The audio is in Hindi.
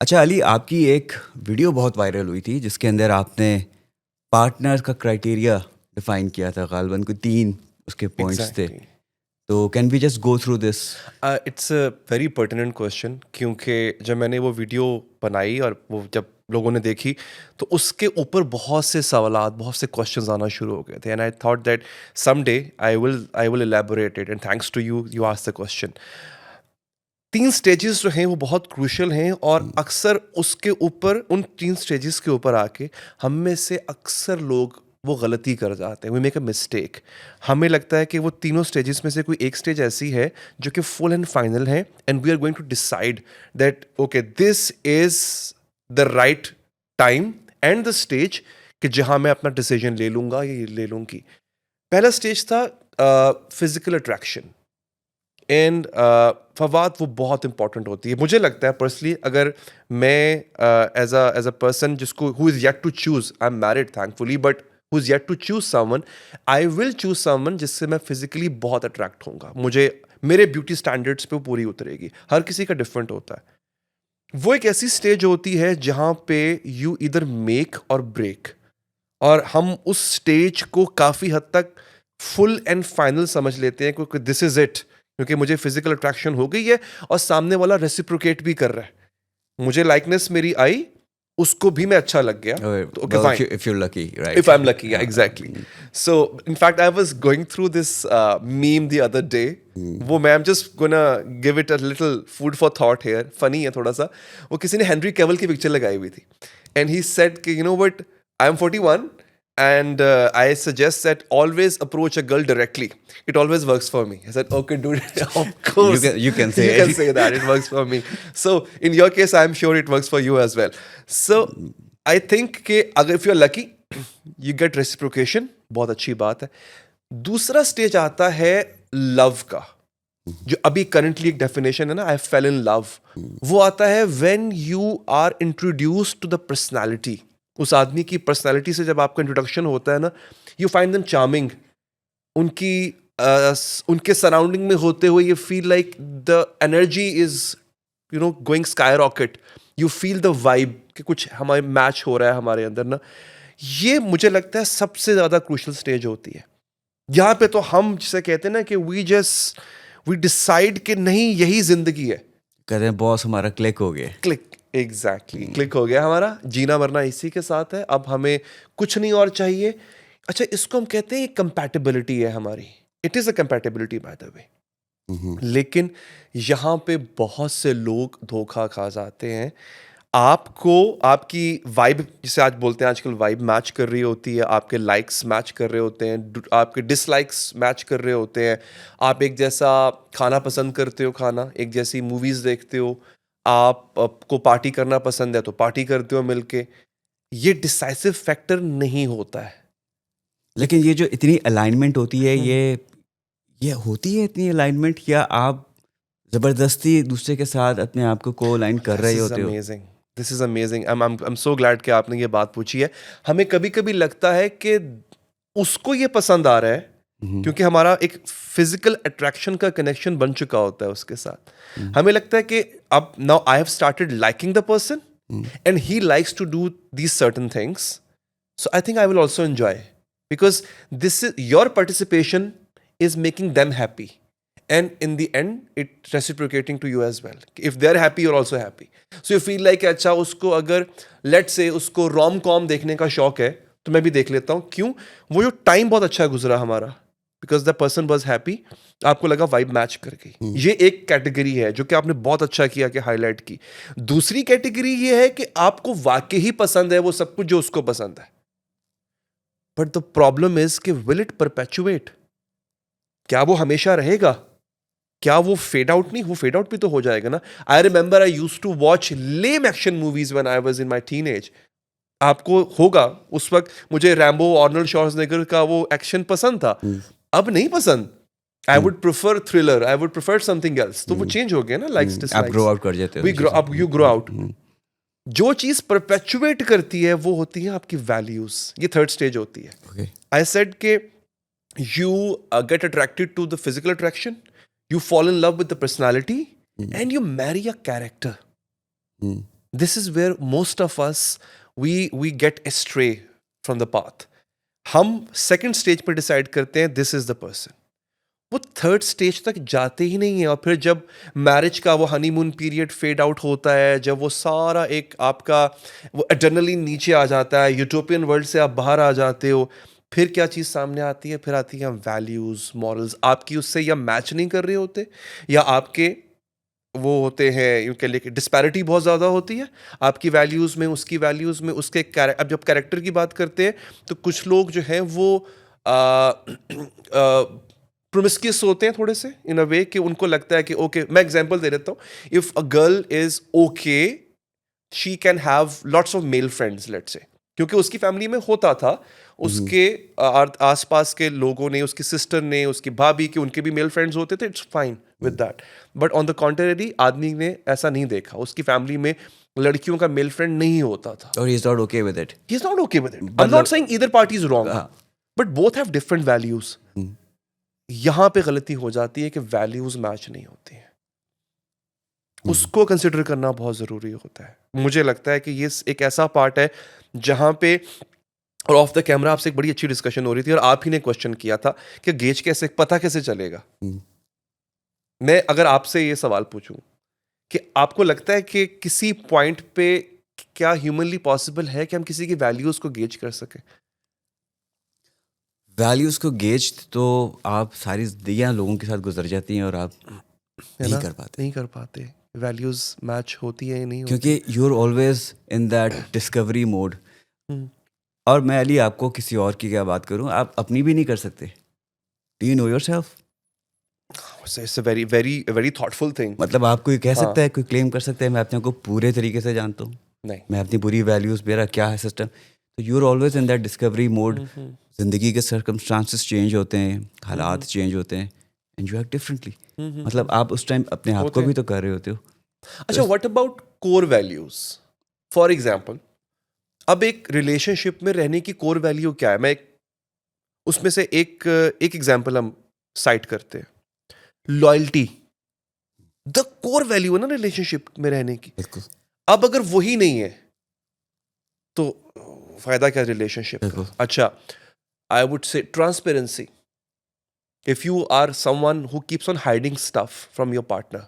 अच्छा अली, आपकी एक वीडियो बहुत वायरल हुई थी जिसके अंदर आपने पार्टनर का क्राइटेरिया डिफाइन किया था, गालिबन को 3 उसके पॉइंट्स थे। एग्जैक्टली तो can we just go through this? It's a very pertinent question, क्योंकि जब मैंने वो वीडियो बनाई और वो जब लोगों ने देखी तो उसके ऊपर बहुत से सवालात, बहुत से क्वेश्चंस आना शुरू हो गए थे। And I thought that some day I will elaborate it, and thanks to you you asked the question. 3 stages जो हैं वो बहुत क्रूशियल हैं, और अक्सर उसके ऊपर, उन 3 स्टेजेस के ऊपर आके हम में से अक्सर लोग वो गलती कर जाते हैं। We make a mistake. हमें लगता है कि वो तीनों स्टेजेस में से कोई एक स्टेज ऐसी है जो कि फुल एंड फाइनल है, and we are going to decide that okay this is the right time and the stage कि जहां मैं अपना डिसीजन ले लूंगा या ले लूंगी। पहला स्टेज था फिजिकल अट्रैक्शन। एंड फवाद, वो बहुत इंपॉर्टेंट होती है मुझे लगता है पर्सनली। अगर मैं एज अ पर्सन जिसको who is yet to choose, I am married thankfully, but who is yet to choose someone, I will choose someone जिससे मैं फिजिकली बहुत अट्रैक्ट होऊंगा। मुझे मेरे ब्यूटी स्टैंडर्ड्स पे वो पूरी उतरेगी। हर किसी का डिफरेंट होता है। वो एक ऐसी स्टेज होती है जहां पे यू इधर मेक और ब्रेक, और हम उस स्टेज को काफ़ी हद तक फुल एंड फाइनल समझ लेते हैं, क्योंकि दिस इज इट, क्योंकि मुझे फिजिकल अट्रैक्शन हो गई है और सामने वाला रेसिप्रोकेट भी कर रहा है। मुझे लाइकनेस मेरी आई, उसको भी मैं अच्छा लग गया, तो okay Well, fine. if you're lucky, If right? I'm lucky, yeah, exactly. So, in fact, I was going through this meme the other day. वो मैं I'm just gonna give it a little food for thought here. Funny है थोड़ा सा। वो किसी ने हेनरी कैवल की पिक्चर लगाई हुई थी, and he said कि you know what, I'm 41 and I suggest that always approach a girl directly. It always works for me. I said, okay, dude, of You course can say you can it. say that it works for me. So in your case, I'm sure it works for you as well. So I think कि अगर if you're lucky, you get reciprocation, बहुत अच्छी बात है। दूसरा स्टेज आता है लव का, जो अभी करंटली एक डेफिनेशन है ना, आई फेल इन लव। वो आता है when you are introduced to the personality. उस आदमी की पर्सनालिटी से जब आपका इंट्रोडक्शन होता है ना, यू फाइंड देम चार्मिंग। उनकी उनके सराउंडिंग में होते हुए you feel like the energy is going sky rocket. You feel the vibe कि कुछ हमारे मैच हो रहा है हमारे अंदर ना। ये मुझे लगता है सबसे ज्यादा क्रूशियल स्टेज होती है। यहाँ पे तो हम जिसे कहते हैं ना कि वी डिसाइड कि नहीं, यही जिंदगी है। कहते हैं बॉस हमारा क्लिक हो गया। क्लिक, एग्जैक्टली, क्लिक हो गया हमारा। जीना मरना इसी के साथ है, अब हमें कुछ नहीं और चाहिए। अच्छा, इसको हम कहते हैं कंपैटिबिलिटी है हमारी। It is a compatibility by the way. लेकिन यहाँ पे बहुत से लोग धोखा खा जाते हैं। आपको आपकी वाइब, जिसे आज बोलते हैं आजकल, वाइब मैच कर रही होती है, आपके लाइक्स मैच कर रहे होते हैं, आपके डिसलाइक्स मैच कर रहे होते हैं। आप एक जैसा खाना पसंद करते हो, खाना एक जैसी मूवीज देखते हो, आपको पार्टी करना पसंद है तो पार्टी करते हो मिलके। ये डिसाइसिव फैक्टर नहीं होता है। लेकिन ये जो इतनी अलाइनमेंट होती है, ये होती है इतनी अलाइनमेंट, या आप जबरदस्ती दूसरे के साथ अपने आप को अलाइन कर दिस रहे इज होते हो? Amazing, this is amazing. I am so glad कि आपने ये बात पूछी है। हमें कभी कभी लगता है कि उसको ये पसंद आ रहा है, क्योंकि हमारा एक फिजिकल अट्रैक्शन का कनेक्शन बन चुका होता है उसके साथ। हमें लगता है कि अब now I have started liking the person, and he likes to do these certain things, so I think I will also enjoy, because this is your participation is making them happy, and in the end it reciprocating to you as well. If they're happy, you're also happy. So you feel like अच्छा, उसको अगर let's say उसको रोम कॉम देखने का शौक है तो मैं भी देख लेता हूँ। क्यों? वो जो टाइम बहुत अच्छा गुजरा हमारा, because the person was happy, आपको लगा वाइब मैच कर गई। ये एक कैटेगरी है जो कि आपने बहुत अच्छा किया कि हाईलाइट की। दूसरी कैटेगरी ये है कि आपको वाकई ही पसंद है वो सब कुछ जो उसको पसंद है, बट द प्रॉब्लम इज कि विल इट परपेचुएट? क्या वो हमेशा रहेगा? क्या वो फेड आउट नहीं? वो फेड आउट भी तो हो जाएगा ना। I remember I used to watch lame action movies when I was in my teenage. आपको होगा उस वक्त मुझे रैम्बो, आर्नल्ड श्वार्ज़नेगर का वो एक्शन पसंद था, अब नहीं पसंद। I would prefer thriller, I would prefer something else. तो वो चेंज हो गया ना, लाइक्स आप ग्रो डिसलाइक्स। आउट कर जाते हो वी उन ग्रो चीज़ों अप, यू ग्रो आउट। जो चीज परपेचुएट करती है वो होती है आपकी वैल्यूज। ये थर्ड स्टेज होती है। ओके। आई सेड के you get attracted to the physical attraction, you fall in love with the personality, and you marry a character. this is where most of us we get astray from the path. हम सेकंड स्टेज पर डिसाइड करते हैं दिस इज द पर्सन, वो थर्ड स्टेज तक जाते ही नहीं है, और फिर जब मैरिज का वो हनीमून पीरियड फेड आउट होता है, जब वो सारा एक आपका वो एड्रेनलिन नीचे आ जाता है, यूटोपियन वर्ल्ड से आप बाहर आ जाते हो, फिर क्या चीज़ सामने आती है? फिर आती है वैल्यूज़, मॉरल्स आपकी उससे या मैच नहीं कर रहे होते, या आपके वो होते हैं, यूँ कह लेके डिस्पैरिटी बहुत ज़्यादा होती है आपकी वैल्यूज़ में, उसकी वैल्यूज़ में, उसके अब जब कैरेक्टर की बात करते हैं तो कुछ लोग जो हैं वो प्रोमिस्क्यूअस होते हैं थोड़े से इन अ वे कि उनको लगता है कि ओके, मैं एग्जांपल दे देता हूँ, if a girl is okay she can have lots of male friends, let's say, क्योंकि उसकी फैमिली में होता था, उसके आसपास के लोगों ने, उसकी सिस्टर ने, उसकी भाभी के, उनके भी मेल फ्रेंड्स होते थे, it's fine with that. But on the contrary आदमी ने ऐसा नहीं देखा, उसकी फैमिली में लड़कियों का मेल फ्रेंड नहीं होता था, और he is not okay with it. He is not okay with it. I am not saying either party is wrong, हाँ। But both have different values. यहाँ पे गलती हो जाती है कि वैल्यूज मैच नहीं होती हैं, उसको कंसिडर करना बहुत ज़रूरी होता है। मुझे लगता है कि ये एक ऐसा पार्ट है जहाँ पे, और ऑफ द कैमरा आपसे एक बड़ी अच्छी डिस्कशन हो रही थी और आप ही ने क्वेश्चन किया था कि गेज कैसे, पता कैसे चलेगा। मैं अगर आपसे ये सवाल पूछूं कि आपको लगता है कि किसी पॉइंट पे क्या ह्यूमनली पॉसिबल है कि हम किसी की वैल्यूज को गेज कर सकें? वैल्यूज को गेज तो आप सारी जिंदगियां लोगों के साथ गुजर जाती हैं और आप नहीं कर पाते, नहीं कर पाते, वैल्यूज मैच होती है नहीं होती? क्योंकि you are always in that discovery mode. और मैं अली आपको किसी और की क्या बात करूं, आप अपनी भी नहीं कर सकते। Do you know yourself? It's a very very very thoughtful thing. मतलब आप कोई कह सकता है, कोई क्लेम कर सकता है मैं अपने को पूरे तरीके से जानता हूँ, नहीं, मैं अपनी पूरी वैल्यूज, मेरा क्या है सिस्टम। तो you are always in that discovery mode. जिंदगी के सर्कमस्टांसेस चेंज होते हैं, हालात चेंज होते हैं, एंड यू एक्ट डिफरेंटली। मतलब आप उस टाइम अपने आप को भी तो कर रहे होते हो। अच्छा, what about core values? For example, अब एक रिलेशनशिप में रहने की कोर वैल्यू क्या है? मैं उसमें से एक एग्जांपल हम साइट करते हैं, लॉयल्टी। द कोर वैल्यू है ना रिलेशनशिप में रहने की। बिल्कुल। अब अगर वही नहीं है तो फायदा क्या रिलेशनशिप का? अच्छा, I would say transparency. If you are someone who keeps on hiding stuff from your partner,